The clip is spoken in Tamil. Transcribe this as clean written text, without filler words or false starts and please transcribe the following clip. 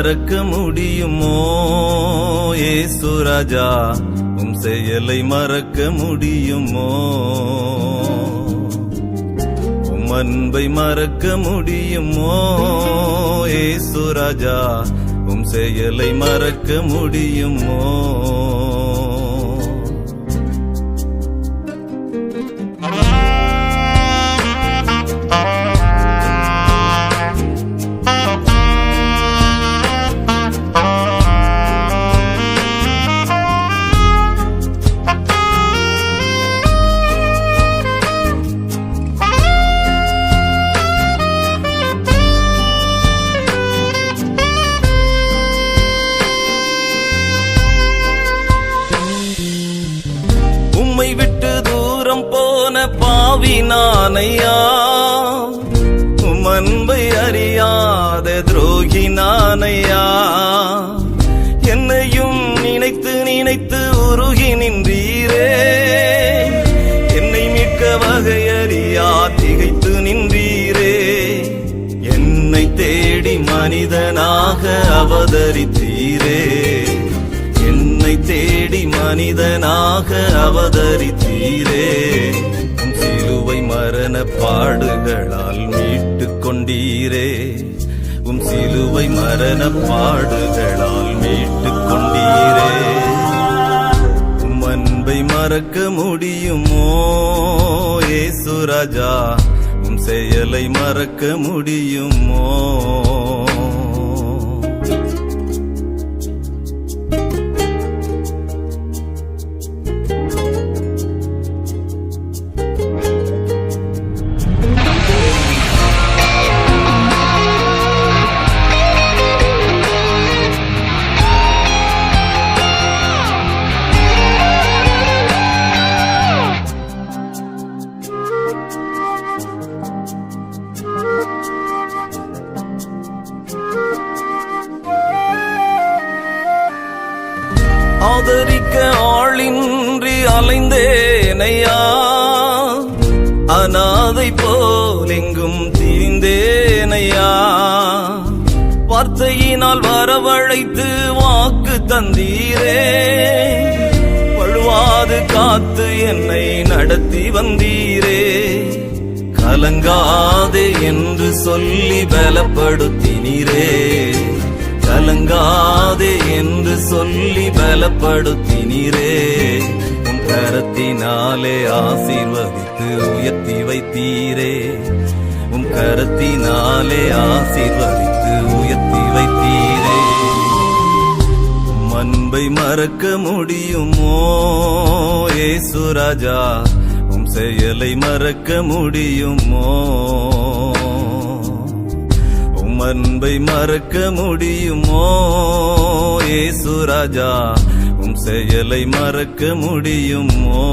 மறக்க முடியுமோ இயேசு ராஜா, உம் செயலை மறக்க முடியுமோ? உம் அன்பை மறக்க முடியுமோ இயேசு ராஜா, உம் செயலை மறக்க முடியுமோ? உம்மை விட்டு தூரம் போன பாவி நானையா, உம் அன்பை அறியாத துரோகி நானையா. என்னையும் நினைத்து நினைத்து உருகி நின்றீரே, என்னை மீட்க வகையறியா திகைத்து நின்றீரே. என்னை தேடி மனிதனாக அவதரித்தீரே, என்னை தேடி மனிதனாக அவதரித்தீரே. உம் சிலுவை மரண பாடுகளால் மீட்டுக் கொண்டீரே, உம் சிலுவை மரண பாடுகளால் மீட்டுக் கொண்டீரே. உம் அன்பை மறக்க முடியுமோ இயேசு ராஜா, உம் செயலை மறக்க முடியுமோ? ஆதரிக்க ஆளின்றி அலைந்தேனையா, அநாதை போல் எங்கும் திரிந்தேனையா. வார்த்தையினால் வரவழைத்து வாக்கு தந்தீரே, வழுவாது காத்து என்னை நடத்தி வந்தீரே. கலங்காதே என்று சொல்லி பலப்படுத்தினீரே, கலங்காதே என்று சொல்லி பலப்படுத்தினீரே. உம் கரத்தினாலே ஆசீர்வதித்து உயர்த்தி வைத்தீரே, உம் கரத்தினாலே ஆசீர்வதித்து உயர்த்தி வைத்தீரே. உம் அன்பை மறக்க முடியுமோ இயேசு ராஜா, உம் செயலை மறக்க முடியுமோ? உம் அன்பை மறக்க முடியுமோ இயேசு ராஜா, உம் செயலை மறக்க முடியுமோ?